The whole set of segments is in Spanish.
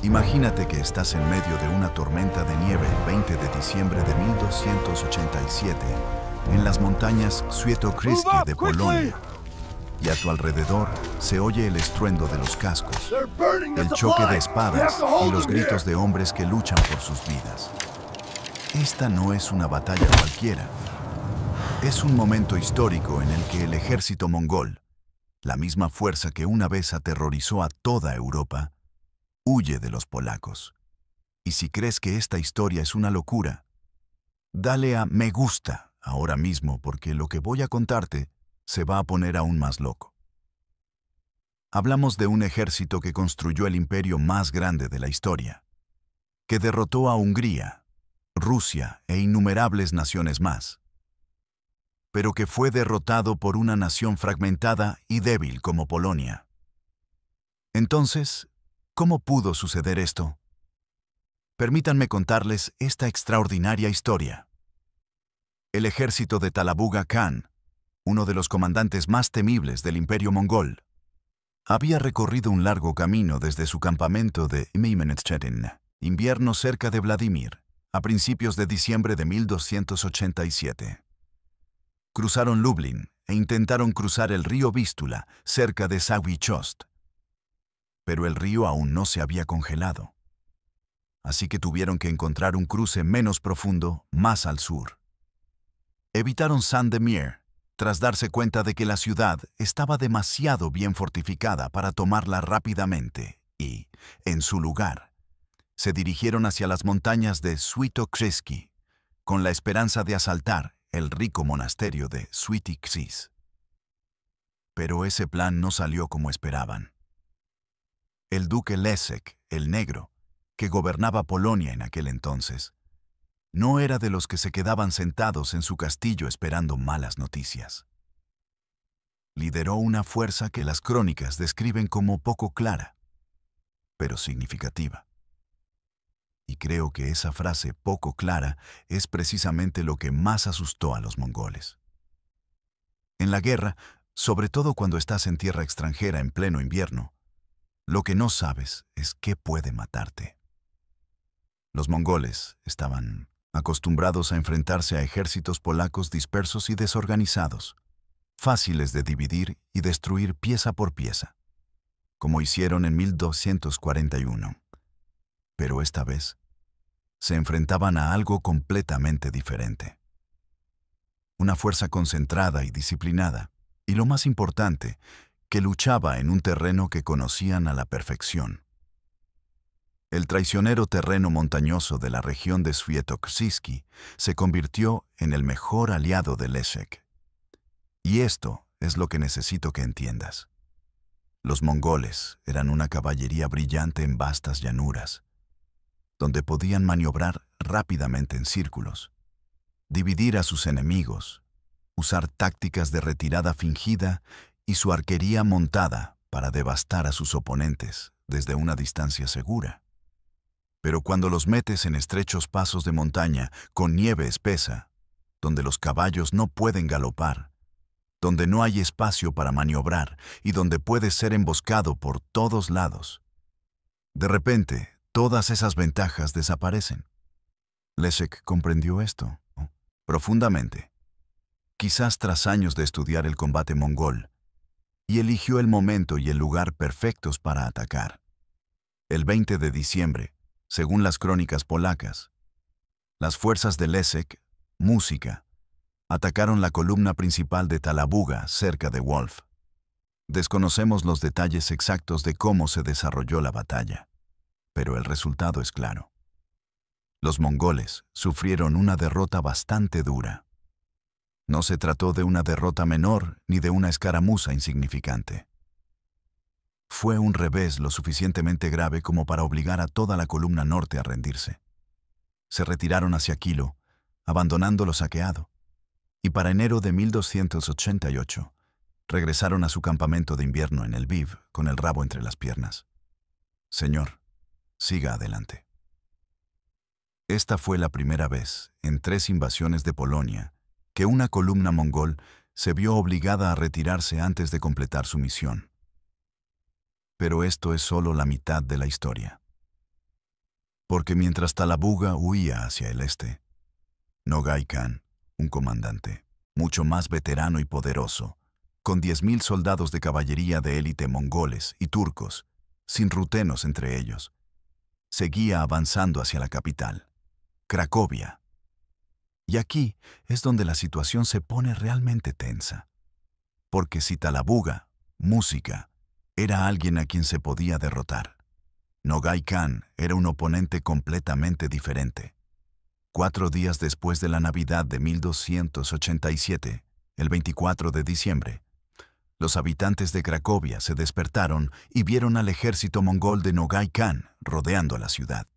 Imagínate que estás en medio de una tormenta de nieve el 20 de diciembre de 1287 en las montañas Świętokrzyski de Polonia. Y a tu alrededor se oye el estruendo de los cascos, el choque de espadas y los gritos de hombres que luchan por sus vidas. Esta no es una batalla cualquiera. Es un momento histórico en el que el ejército mongol, la misma fuerza que una vez aterrorizó a toda Europa, huye de los polacos. Y si crees que esta historia es una locura, dale a me gusta ahora mismo porque lo que voy a contarte se va a poner aún más loco. Hablamos de un ejército que construyó el imperio más grande de la historia, que derrotó a Hungría, Rusia e innumerables naciones más, pero que fue derrotado por una nación fragmentada y débil como Polonia. Entonces, ¿cómo pudo suceder esto? Permítanme contarles esta extraordinaria historia. El ejército de Talabuga Khan, uno de los comandantes más temibles del imperio mongol, había recorrido un largo camino desde su campamento de Meimenetshetin, invierno cerca de Vladimir, a principios de diciembre de 1287. Cruzaron Lublin e intentaron cruzar el río Vístula cerca de Sawychost. Pero el río aún no se había congelado. Así que tuvieron que encontrar un cruce menos profundo, más al sur. Evitaron Sandomir, tras darse cuenta de que la ciudad estaba demasiado bien fortificada para tomarla rápidamente y, en su lugar, se dirigieron hacia las montañas de Świętokrzyski, con la esperanza de asaltar el rico monasterio de Święty Krzyż. Pero ese plan no salió como esperaban. El duque Leszek, el Negro, que gobernaba Polonia en aquel entonces, no era de los que se quedaban sentados en su castillo esperando malas noticias. Lideró una fuerza que las crónicas describen como poco clara, pero significativa. Y creo que esa frase poco clara es precisamente lo que más asustó a los mongoles. En la guerra, sobre todo cuando estás en tierra extranjera en pleno invierno, lo que no sabes es qué puede matarte. Los mongoles estaban acostumbrados a enfrentarse a ejércitos polacos dispersos y desorganizados, fáciles de dividir y destruir pieza por pieza, como hicieron en 1241. Pero esta vez se enfrentaban a algo completamente diferente. Una fuerza concentrada y disciplinada, y lo más importante, que luchaba en un terreno que conocían a la perfección. El traicionero terreno montañoso de la región de Świętokrzyski se convirtió en el mejor aliado de Leszek. Y esto es lo que necesito que entiendas. Los mongoles eran una caballería brillante en vastas llanuras, donde podían maniobrar rápidamente en círculos, dividir a sus enemigos, usar tácticas de retirada fingida y su arquería montada para devastar a sus oponentes desde una distancia segura. Pero cuando los metes en estrechos pasos de montaña con nieve espesa, donde los caballos no pueden galopar, donde no hay espacio para maniobrar y donde puedes ser emboscado por todos lados, de repente todas esas ventajas desaparecen. Leszek comprendió esto profundamente, quizás tras años de estudiar el combate mongol, y eligió el momento y el lugar perfectos para atacar. El 20 de diciembre, según las crónicas polacas, las fuerzas de Leszek, Música, atacaron la columna principal de Talabuga cerca de Wolf. Desconocemos los detalles exactos de cómo se desarrolló la batalla, pero el resultado es claro. Los mongoles sufrieron una derrota bastante dura. No se trató de una derrota menor ni de una escaramuza insignificante. Fue un revés lo suficientemente grave como para obligar a toda la columna norte a rendirse. Se retiraron hacia Kilo, abandonando lo saqueado, y para enero de 1288 regresaron a su campamento de invierno en el Lviv con el rabo entre las piernas. Señor, siga adelante. Esta fue la primera vez, en 3 invasiones de Polonia, que una columna mongol se vio obligada a retirarse antes de completar su misión. Pero esto es solo la mitad de la historia. Porque mientras Talabuga huía hacia el este, Nogai Khan, un comandante, mucho más veterano y poderoso, con 10.000 soldados de caballería de élite mongoles y turcos, sin rutenos entre ellos, seguía avanzando hacia la capital, Cracovia. Y aquí es donde la situación se pone realmente tensa. Porque si Talabuga, Música, era alguien a quien se podía derrotar, Nogai Khan era un oponente completamente diferente. 4 días después de la Navidad de 1287, el 24 de diciembre, los habitantes de Cracovia se despertaron y vieron al ejército mongol de Nogai Khan rodeando la ciudad.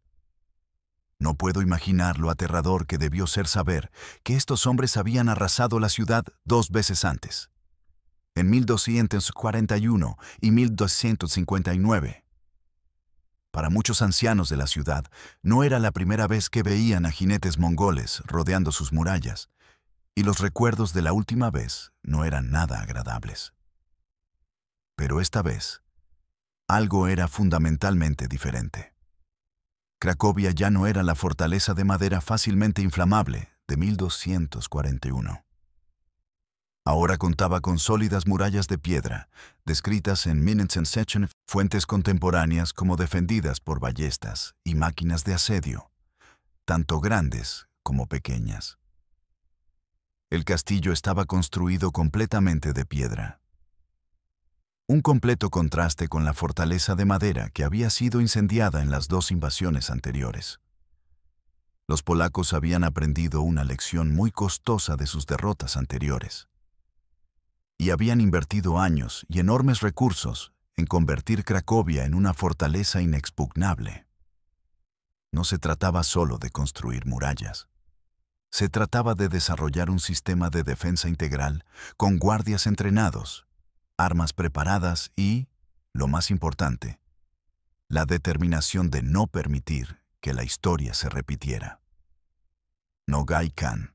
No puedo imaginar lo aterrador que debió ser saber que estos hombres habían arrasado la ciudad 2 veces antes, en 1241 y 1259. Para muchos ancianos de la ciudad, no era la primera vez que veían a jinetes mongoles rodeando sus murallas, y los recuerdos de la última vez no eran nada agradables. Pero esta vez, algo era fundamentalmente diferente. Cracovia ya no era la fortaleza de madera fácilmente inflamable de 1241. Ahora contaba con sólidas murallas de piedra, descritas en Minutes and Section, fuentes contemporáneas como defendidas por ballestas y máquinas de asedio, tanto grandes como pequeñas. El castillo estaba construido completamente de piedra. Un completo contraste con la fortaleza de madera que había sido incendiada en las 2 invasiones anteriores. Los polacos habían aprendido una lección muy costosa de sus derrotas anteriores. Y habían invertido años y enormes recursos en convertir Cracovia en una fortaleza inexpugnable. No se trataba solo de construir murallas. Se trataba de desarrollar un sistema de defensa integral con guardias entrenados, armas preparadas y, lo más importante, la determinación de no permitir que la historia se repitiera. Nogai Khan,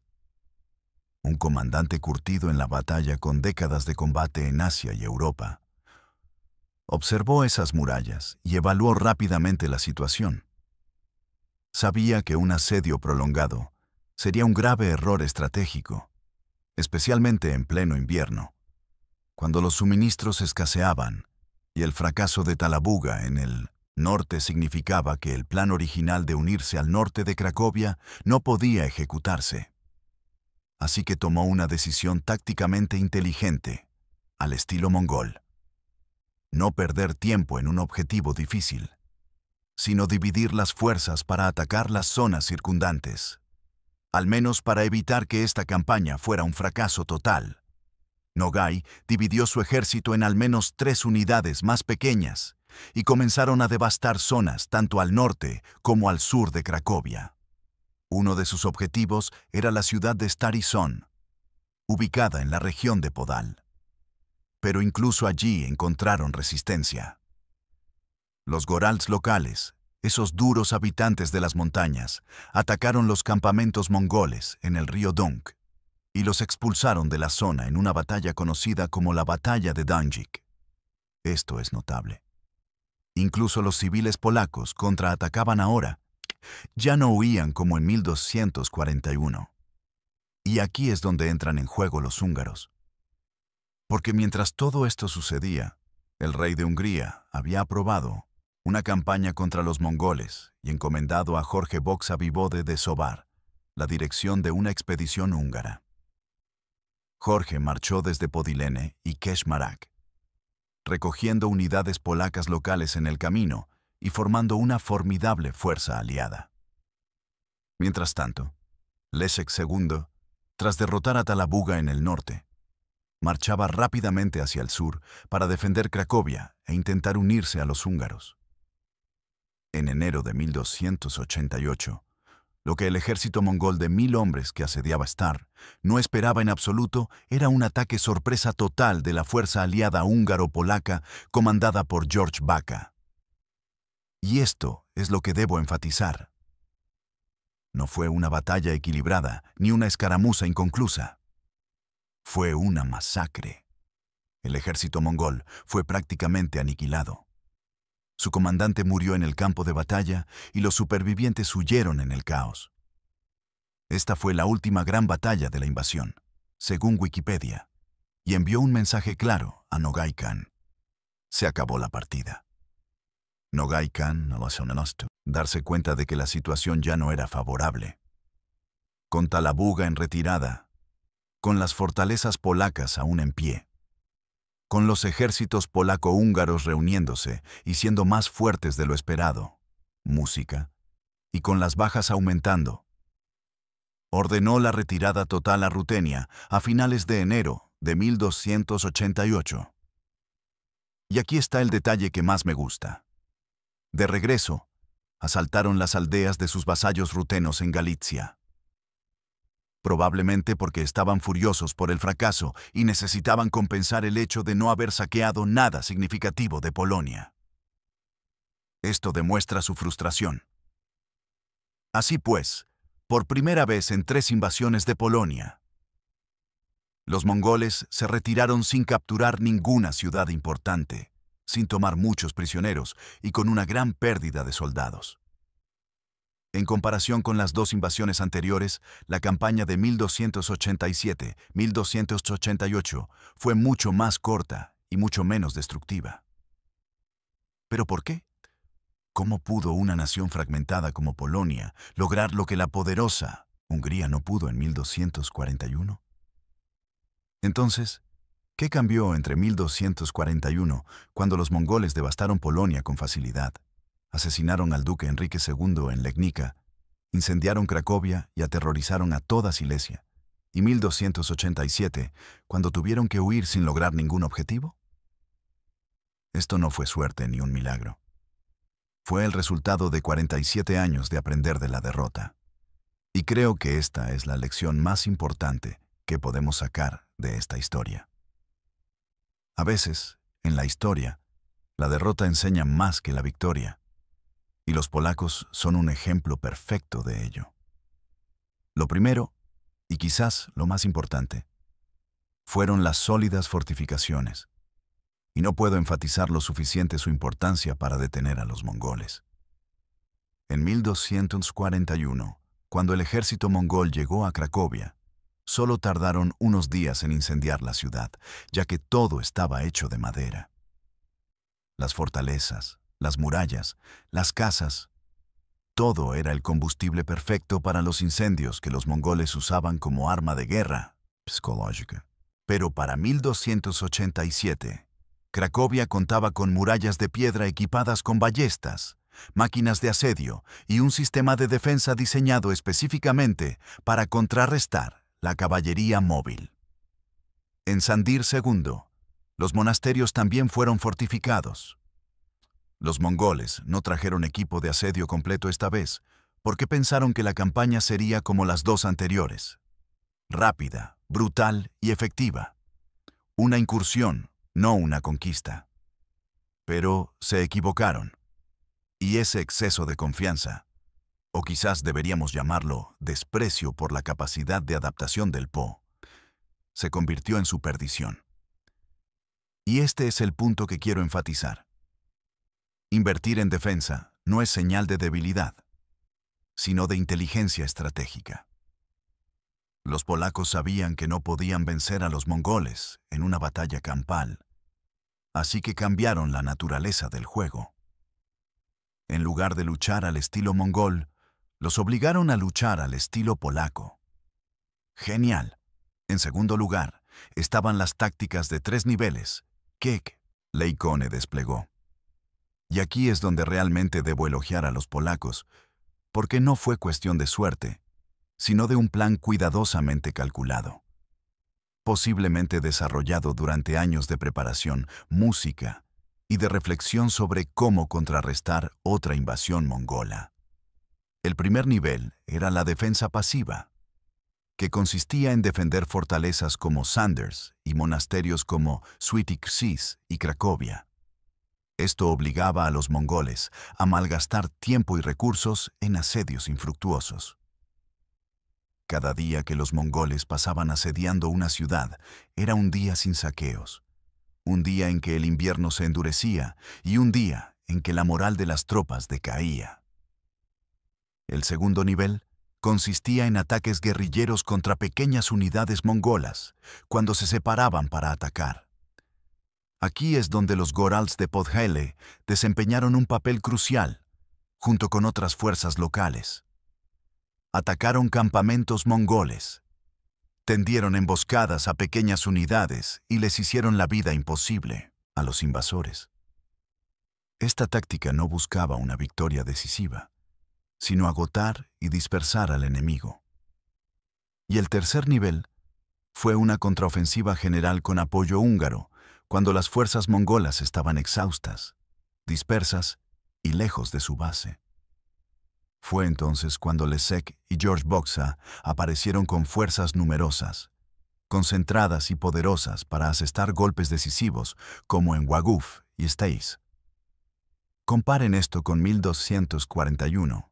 un comandante curtido en la batalla con décadas de combate en Asia y Europa, observó esas murallas y evaluó rápidamente la situación. Sabía que un asedio prolongado sería un grave error estratégico, especialmente en pleno invierno, cuando los suministros escaseaban y el fracaso de Talabuga en el norte significaba que el plan original de unirse al norte de Cracovia no podía ejecutarse. Así que tomó una decisión tácticamente inteligente, al estilo mongol. No perder tiempo en un objetivo difícil, sino dividir las fuerzas para atacar las zonas circundantes, al menos para evitar que esta campaña fuera un fracaso total. Nogai dividió su ejército en al menos 3 unidades más pequeñas y comenzaron a devastar zonas tanto al norte como al sur de Cracovia. Uno de sus objetivos era la ciudad de Stary Son, ubicada en la región de Podal. Pero incluso allí encontraron resistencia. Los Gorals locales, esos duros habitantes de las montañas, atacaron los campamentos mongoles en el río Dunk y los expulsaron de la zona en una batalla conocida como la Batalla de Danjik. Esto es notable. Incluso los civiles polacos contraatacaban ahora. Ya no huían como en 1241. Y aquí es donde entran en juego los húngaros. Porque mientras todo esto sucedía, el rey de Hungría había aprobado una campaña contra los mongoles y encomendado a Jorge Boxa-Vivode de Sovar la dirección de una expedición húngara. Jorge marchó desde Podilene y Keshmarak, recogiendo unidades polacas locales en el camino y formando una formidable fuerza aliada. Mientras tanto, Leszek II, tras derrotar a Talabuga en el norte, marchaba rápidamente hacia el sur para defender Cracovia e intentar unirse a los húngaros. En enero de 1288, lo que el ejército mongol de 1000 hombres que asediaba Star no esperaba en absoluto era un ataque sorpresa total de la fuerza aliada húngaro-polaca comandada por George Baka. Y esto es lo que debo enfatizar. No fue una batalla equilibrada ni una escaramuza inconclusa. Fue una masacre. El ejército mongol fue prácticamente aniquilado. Su comandante murió en el campo de batalla y los supervivientes huyeron en el caos. Esta fue la última gran batalla de la invasión, según Wikipedia, y envió un mensaje claro a Nogai Khan. Se acabó la partida. Nogai Khan no lo hizo darse cuenta de que la situación ya no era favorable. Con Talabuga en retirada, con las fortalezas polacas aún en pie, con los ejércitos polaco-húngaros reuniéndose y siendo más fuertes de lo esperado, música, y con las bajas aumentando, ordenó la retirada total a Rutenia a finales de enero de 1288. Y aquí está el detalle que más me gusta. De regreso, asaltaron las aldeas de sus vasallos rutenos en Galitzia. Probablemente porque estaban furiosos por el fracaso y necesitaban compensar el hecho de no haber saqueado nada significativo de Polonia. Esto demuestra su frustración. Así pues, por primera vez en 3 invasiones de Polonia, los mongoles se retiraron sin capturar ninguna ciudad importante, sin tomar muchos prisioneros y con una gran pérdida de soldados. En comparación con las 2 invasiones anteriores, la campaña de 1287-1288 fue mucho más corta y mucho menos destructiva. ¿Pero por qué? ¿Cómo pudo una nación fragmentada como Polonia lograr lo que la poderosa Hungría no pudo en 1241? Entonces, ¿qué cambió entre 1241, cuando los mongoles devastaron Polonia con facilidad, asesinaron al duque Enrique II en Legnica, incendiaron Cracovia y aterrorizaron a toda Silesia, y 1287, cuando tuvieron que huir sin lograr ningún objetivo? Esto no fue suerte ni un milagro. Fue el resultado de 47 años de aprender de la derrota. Y creo que esta es la lección más importante que podemos sacar de esta historia. A veces, en la historia, la derrota enseña más que la victoria, y los polacos son un ejemplo perfecto de ello. Lo primero, y quizás lo más importante, fueron las sólidas fortificaciones, y no puedo enfatizar lo suficiente su importancia para detener a los mongoles. En 1241, cuando el ejército mongol llegó a Cracovia, solo tardaron unos días en incendiar la ciudad, ya que todo estaba hecho de madera. Las fortalezas, las murallas, las casas, todo era el combustible perfecto para los incendios que los mongoles usaban como arma de guerra psicológica. Pero para 1287, Cracovia contaba con murallas de piedra equipadas con ballestas, máquinas de asedio y un sistema de defensa diseñado específicamente para contrarrestar la caballería móvil. En Sandir II, los monasterios también fueron fortificados. Los mongoles no trajeron equipo de asedio completo esta vez, porque pensaron que la campaña sería como las 2 anteriores: rápida, brutal y efectiva. Una incursión, no una conquista. Pero se equivocaron. Y ese exceso de confianza, o quizás deberíamos llamarlo desprecio por la capacidad de adaptación del Po, se convirtió en su perdición. Y este es el punto que quiero enfatizar. Invertir en defensa no es señal de debilidad, sino de inteligencia estratégica. Los polacos sabían que no podían vencer a los mongoles en una batalla campal, así que cambiaron la naturaleza del juego. En lugar de luchar al estilo mongol, los obligaron a luchar al estilo polaco. Genial. En segundo lugar, estaban las tácticas de 3 niveles que Leikone desplegó. Y aquí es donde realmente debo elogiar a los polacos, porque no fue cuestión de suerte, sino de un plan cuidadosamente calculado. Posiblemente desarrollado durante años de preparación, música y de reflexión sobre cómo contrarrestar otra invasión mongola. El primer nivel era la defensa pasiva, que consistía en defender fortalezas como Sanders y monasterios como Święty Krzyż y Cracovia. Esto obligaba a los mongoles a malgastar tiempo y recursos en asedios infructuosos. Cada día que los mongoles pasaban asediando una ciudad era un día sin saqueos, un día en que el invierno se endurecía y un día en que la moral de las tropas decaía. El segundo nivel consistía en ataques guerrilleros contra pequeñas unidades mongolas, cuando se separaban para atacar. Aquí es donde los Gorals de Podhale desempeñaron un papel crucial, junto con otras fuerzas locales. Atacaron campamentos mongoles, tendieron emboscadas a pequeñas unidades y les hicieron la vida imposible a los invasores. Esta táctica no buscaba una victoria decisiva, sino agotar y dispersar al enemigo. Y el tercer nivel fue una contraofensiva general con apoyo húngaro, cuando las fuerzas mongolas estaban exhaustas, dispersas y lejos de su base. Fue entonces cuando Leszek y George Boksa aparecieron con fuerzas numerosas, concentradas y poderosas para asestar golpes decisivos como en Wagów y Steisz. Comparen esto con 1241,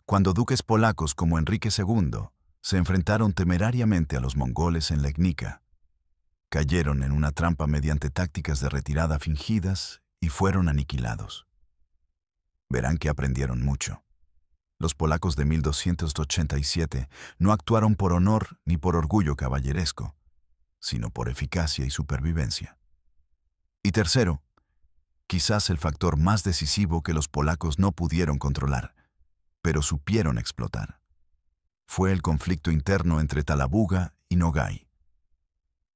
cuando duques polacos como Enrique II se enfrentaron temerariamente a los mongoles en Legnica. Cayeron en una trampa mediante tácticas de retirada fingidas y fueron aniquilados. Verán que aprendieron mucho. Los polacos de 1287 no actuaron por honor ni por orgullo caballeresco, sino por eficacia y supervivencia. Y tercero, quizás el factor más decisivo que los polacos no pudieron controlar, pero supieron explotar, fue el conflicto interno entre Talabuga y Nogai.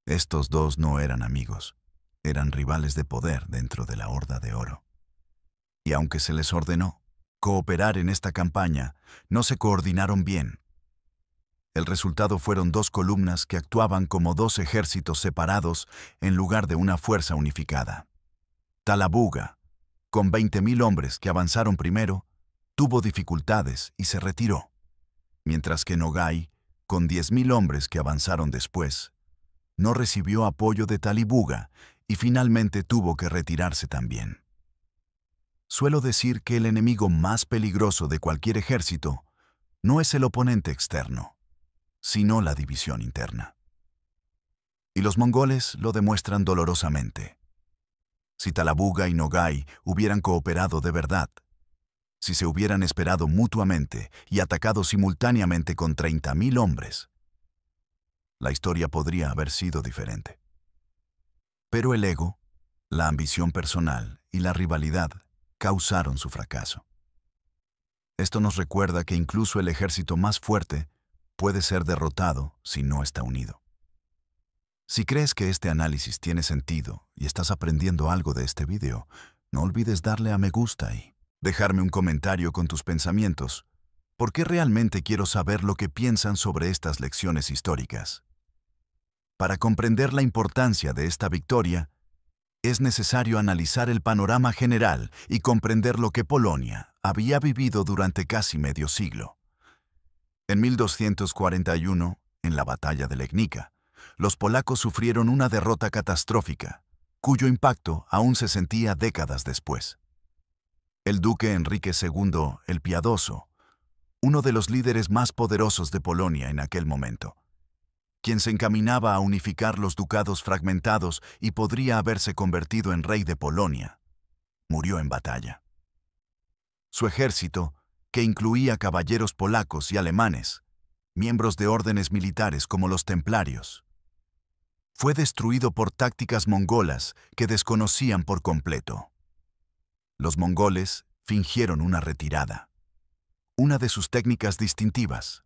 Estos dos no eran amigos, eran rivales de poder dentro de la Horda de Oro. Y aunque se les ordenó cooperar en esta campaña, no se coordinaron bien. El resultado fueron dos columnas que actuaban como dos ejércitos separados en lugar de una fuerza unificada. Talabuga, con 20.000 hombres que avanzaron primero, tuvo dificultades y se retiró, mientras que Nogai, con 10.000 hombres que avanzaron después, no recibió apoyo de Talibuga y finalmente tuvo que retirarse también. Suelo decir que el enemigo más peligroso de cualquier ejército no es el oponente externo, sino la división interna. Y los mongoles lo demuestran dolorosamente. Si Talabuga y Nogai hubieran cooperado de verdad, si se hubieran esperado mutuamente y atacado simultáneamente con 30.000 hombres, la historia podría haber sido diferente. Pero el ego, la ambición personal y la rivalidad causaron su fracaso. Esto nos recuerda que incluso el ejército más fuerte puede ser derrotado si no está unido. Si crees que este análisis tiene sentido y estás aprendiendo algo de este video, no olvides darle a me gusta y dejarme un comentario con tus pensamientos, porque realmente quiero saber lo que piensan sobre estas lecciones históricas. Para comprender la importancia de esta victoria, es necesario analizar el panorama general y comprender lo que Polonia había vivido durante casi medio siglo. En 1241, en la batalla de Legnica, los polacos sufrieron una derrota catastrófica, cuyo impacto aún se sentía décadas después. El duque Enrique II el Piadoso, uno de los líderes más poderosos de Polonia en aquel momento, quien se encaminaba a unificar los ducados fragmentados y podría haberse convertido en rey de Polonia, murió en batalla. Su ejército, que incluía caballeros polacos y alemanes, miembros de órdenes militares como los templarios, fue destruido por tácticas mongolas que desconocían por completo. Los mongoles fingieron una retirada, una de sus técnicas distintivas.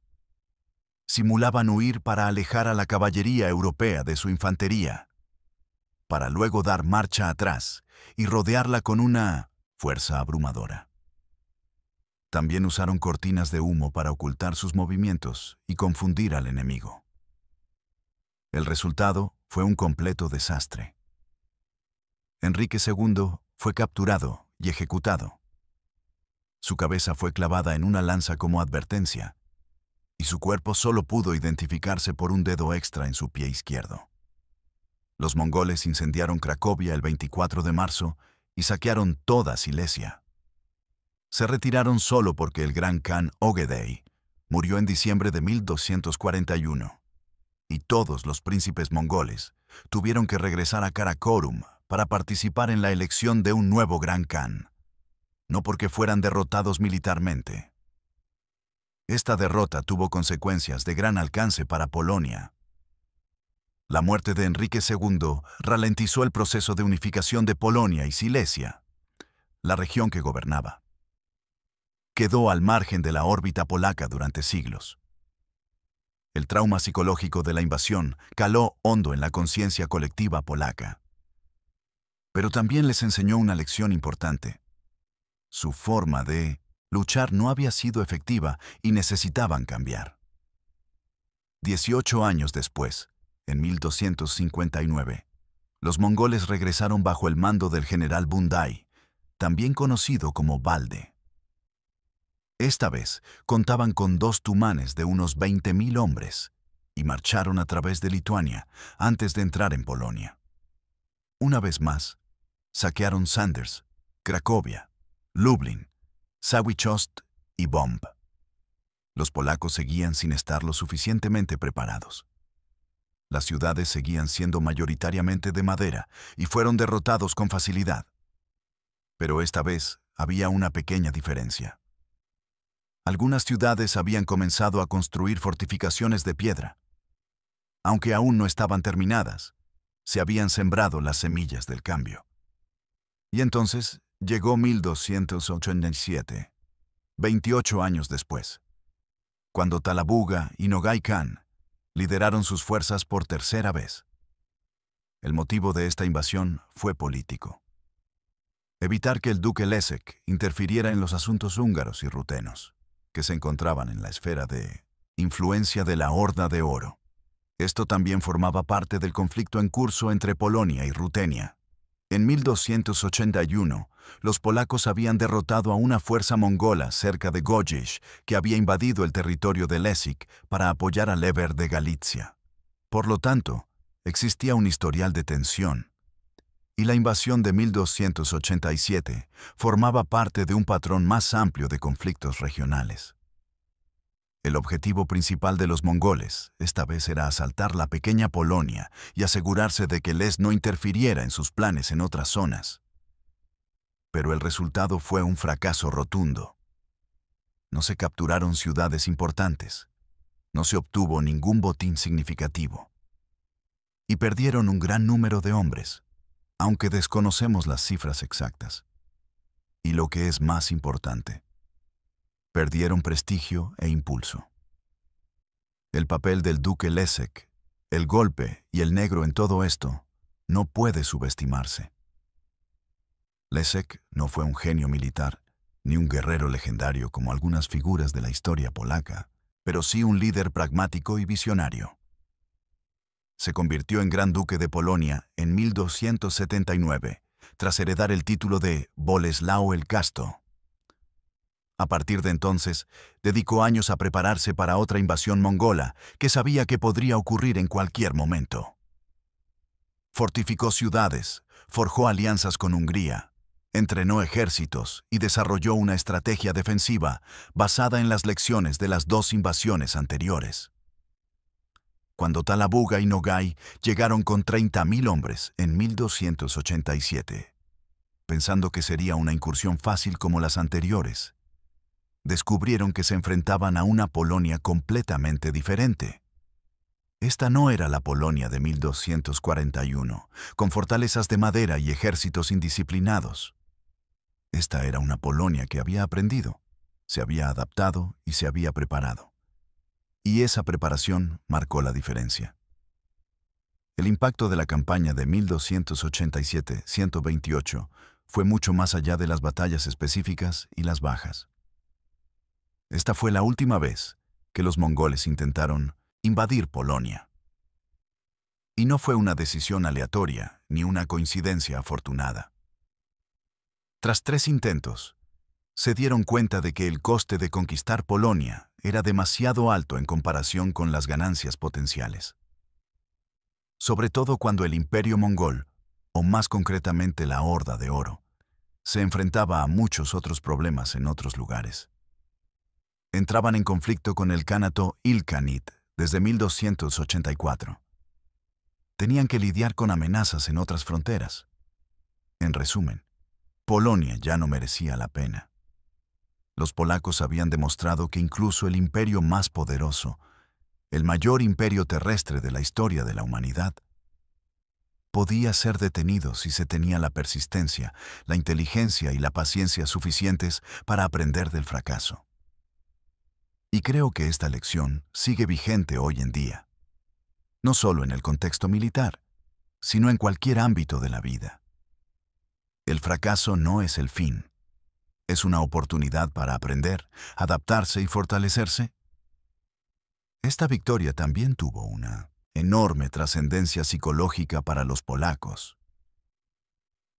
Simulaban huir para alejar a la caballería europea de su infantería, para luego dar marcha atrás y rodearla con una fuerza abrumadora. También usaron cortinas de humo para ocultar sus movimientos y confundir al enemigo. El resultado fue un completo desastre. Enrique II fue capturado y ejecutado. Su cabeza fue clavada en una lanza como advertencia, y su cuerpo solo pudo identificarse por un dedo extra en su pie izquierdo. Los mongoles incendiaron Cracovia el 24 de marzo y saquearon toda Silesia. Se retiraron solo porque el gran Khan Ogedei murió en diciembre de 1241, y todos los príncipes mongoles tuvieron que regresar a Karakorum para participar en la elección de un nuevo gran Khan. no porque fueran derrotados militarmente. Esta derrota tuvo consecuencias de gran alcance para Polonia. La muerte de Enrique II ralentizó el proceso de unificación de Polonia y Silesia, la región que gobernaba. Quedó al margen de la órbita polaca durante siglos. El trauma psicológico de la invasión caló hondo en la conciencia colectiva polaca. Pero también les enseñó una lección importante. Su forma de luchar no había sido efectiva y necesitaban cambiar. 18 años después, en 1259, los mongoles regresaron bajo el mando del general Bunday, también conocido como Balde. Esta vez contaban con 2 tumanes de unos 20.000 hombres y marcharon a través de Lituania antes de entrar en Polonia. Una vez más, saquearon Sanders, Cracovia, Lublin, Sawychost y Bomb. Los polacos seguían sin estar lo suficientemente preparados. Las ciudades seguían siendo mayoritariamente de madera y fueron derrotados con facilidad. Pero esta vez había una pequeña diferencia. Algunas ciudades habían comenzado a construir fortificaciones de piedra. Aunque aún no estaban terminadas, se habían sembrado las semillas del cambio. Y entonces llegó 1287, 28 años después, cuando Talabuga y Nogai Khan lideraron sus fuerzas por tercera vez. El motivo de esta invasión fue político. Evitar que el duque Leszek interfiriera en los asuntos húngaros y rutenos, que se encontraban en la esfera de influencia de la Horda de Oro. Esto también formaba parte del conflicto en curso entre Polonia y Rutenia. En 1281, los polacos habían derrotado a una fuerza mongola cerca de Godzisz que había invadido el territorio de Leszek para apoyar a Lever de Galitzia. Por lo tanto, existía un historial de tensión, y la invasión de 1287 formaba parte de un patrón más amplio de conflictos regionales. El objetivo principal de los mongoles esta vez era asaltar la pequeña Polonia y asegurarse de que Les no interfiriera en sus planes en otras zonas. Pero el resultado fue un fracaso rotundo. No se capturaron ciudades importantes, no se obtuvo ningún botín significativo, y perdieron un gran número de hombres, aunque desconocemos las cifras exactas. Y lo que es más importante, perdieron prestigio e impulso. El papel del duque Leszek, el golpe y el negro en todo esto, no puede subestimarse. Leszek no fue un genio militar, ni un guerrero legendario como algunas figuras de la historia polaca, pero sí un líder pragmático y visionario. Se convirtió en Gran Duque de Polonia en 1279, tras heredar el título de Boleslao el Casto. A partir de entonces, dedicó años a prepararse para otra invasión mongola que sabía que podría ocurrir en cualquier momento. Fortificó ciudades, forjó alianzas con Hungría, entrenó ejércitos y desarrolló una estrategia defensiva basada en las lecciones de las 2 invasiones anteriores. Cuando Talabuga y Nogai llegaron con 30.000 hombres en 1287, pensando que sería una incursión fácil como las anteriores, descubrieron que se enfrentaban a una Polonia completamente diferente. Esta no era la Polonia de 1241, con fortalezas de madera y ejércitos indisciplinados. Esta era una Polonia que había aprendido, se había adaptado y se había preparado. Y esa preparación marcó la diferencia. El impacto de la campaña de 1287-128 fue mucho más allá de las batallas específicas y las bajas. Esta fue la última vez que los mongoles intentaron invadir Polonia. Y no fue una decisión aleatoria ni una coincidencia afortunada. Tras 3 intentos, se dieron cuenta de que el coste de conquistar Polonia era demasiado alto en comparación con las ganancias potenciales. Sobre todo cuando el Imperio Mongol, o más concretamente la Horda de Oro, se enfrentaba a muchos otros problemas en otros lugares. Entraban en conflicto con el Kanato Ilkhanid desde 1284. Tenían que lidiar con amenazas en otras fronteras. En resumen, Polonia ya no merecía la pena. Los polacos habían demostrado que incluso el imperio más poderoso, el mayor imperio terrestre de la historia de la humanidad, podía ser detenido si se tenía la persistencia, la inteligencia y la paciencia suficientes para aprender del fracaso. Y creo que esta lección sigue vigente hoy en día, no solo en el contexto militar, sino en cualquier ámbito de la vida. El fracaso no es el fin. Es una oportunidad para aprender, adaptarse y fortalecerse. Esta victoria también tuvo una enorme trascendencia psicológica para los polacos.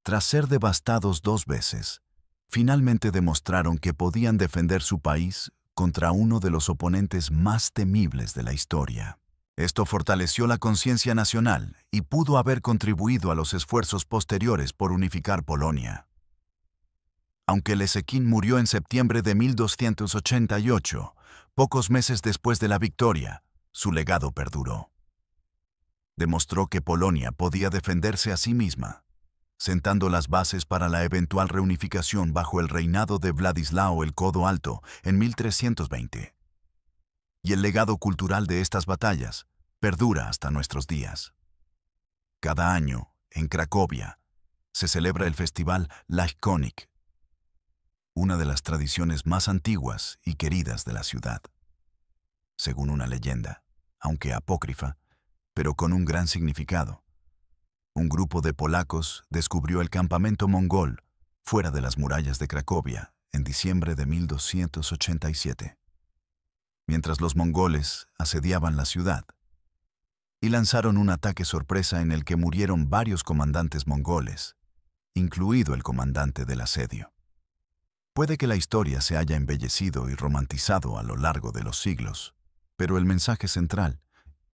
Tras ser devastados 2 veces, finalmente demostraron que podían defender su país contra uno de los oponentes más temibles de la historia. Esto fortaleció la conciencia nacional y pudo haber contribuido a los esfuerzos posteriores por unificar Polonia. Aunque Lesekin murió en septiembre de 1288, pocos meses después de la victoria, su legado perduró. Demostró que Polonia podía defenderse a sí misma, sentando las bases para la eventual reunificación bajo el reinado de Vladislao el Codo Alto en 1320. Y el legado cultural de estas batallas perdura hasta nuestros días. Cada año, en Cracovia, se celebra el festival Lech Konik, una de las tradiciones más antiguas y queridas de la ciudad. Según una leyenda, aunque apócrifa, pero con un gran significado, un grupo de polacos descubrió el campamento mongol fuera de las murallas de Cracovia en diciembre de 1287. Mientras los mongoles asediaban la ciudad, y lanzaron un ataque sorpresa en el que murieron varios comandantes mongoles, incluido el comandante del asedio. Puede que la historia se haya embellecido y romantizado a lo largo de los siglos, pero el mensaje central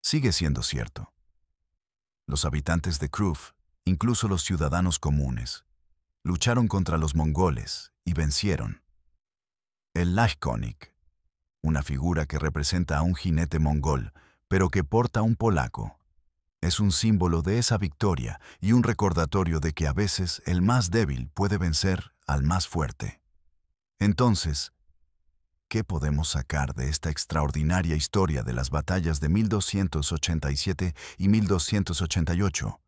sigue siendo cierto. Los habitantes de Krów, incluso los ciudadanos comunes, lucharon contra los mongoles y vencieron. El Lech Konik, una figura que representa a un jinete mongol, pero que porta un polaco, es un símbolo de esa victoria y un recordatorio de que a veces el más débil puede vencer al más fuerte. Entonces, ¿qué podemos sacar de esta extraordinaria historia de las batallas de 1287 y 1288?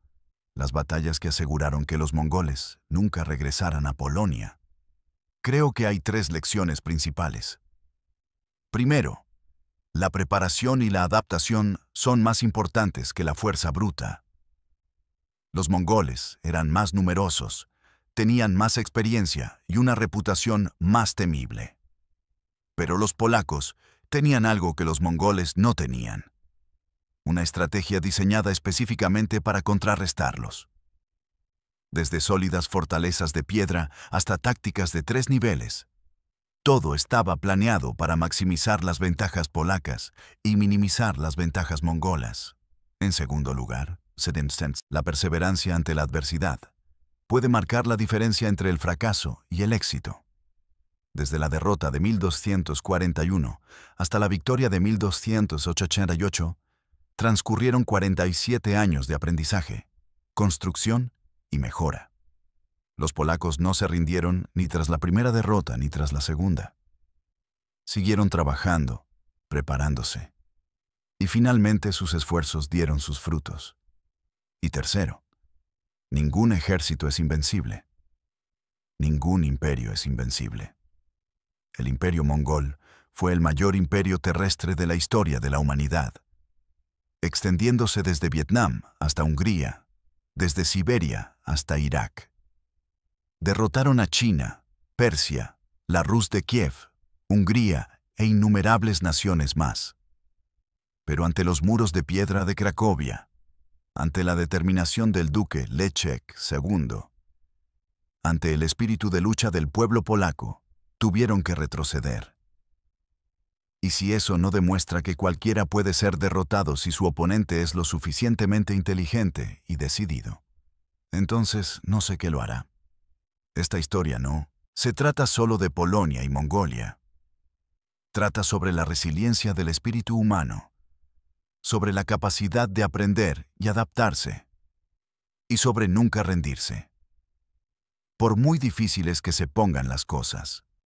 Las batallas que aseguraron que los mongoles nunca regresaran a Polonia. Creo que hay 3 lecciones principales. Primero, la preparación y la adaptación son más importantes que la fuerza bruta. Los mongoles eran más numerosos, tenían más experiencia y una reputación más temible. Pero los polacos tenían algo que los mongoles no tenían: una estrategia diseñada específicamente para contrarrestarlos. Desde sólidas fortalezas de piedra hasta tácticas de 3 niveles, todo estaba planeado para maximizar las ventajas polacas y minimizar las ventajas mongolas. En segundo lugar, la perseverancia ante la adversidad puede marcar la diferencia entre el fracaso y el éxito. Desde la derrota de 1241 hasta la victoria de 1288, transcurrieron 47 años de aprendizaje, construcción y mejora. Los polacos no se rindieron ni tras la primera derrota ni tras la segunda. Siguieron trabajando, preparándose, y finalmente sus esfuerzos dieron sus frutos. Y tercero, ningún ejército es invencible. Ningún imperio es invencible. El imperio mongol fue el mayor imperio terrestre de la historia de la humanidad, extendiéndose desde Vietnam hasta Hungría, desde Siberia hasta Irak. Derrotaron a China, Persia, la Rus de Kiev, Hungría e innumerables naciones más. Pero ante los muros de piedra de Cracovia, ante la determinación del duque Leszek II, ante el espíritu de lucha del pueblo polaco, tuvieron que retroceder. Y si eso no demuestra que cualquiera puede ser derrotado si su oponente es lo suficientemente inteligente y decidido, entonces no sé qué lo hará. Esta historia no se trata solo de Polonia y Mongolia. Trata sobre la resiliencia del espíritu humano, sobre la capacidad de aprender y adaptarse, y sobre nunca rendirse. por muy difíciles que se pongan las cosas.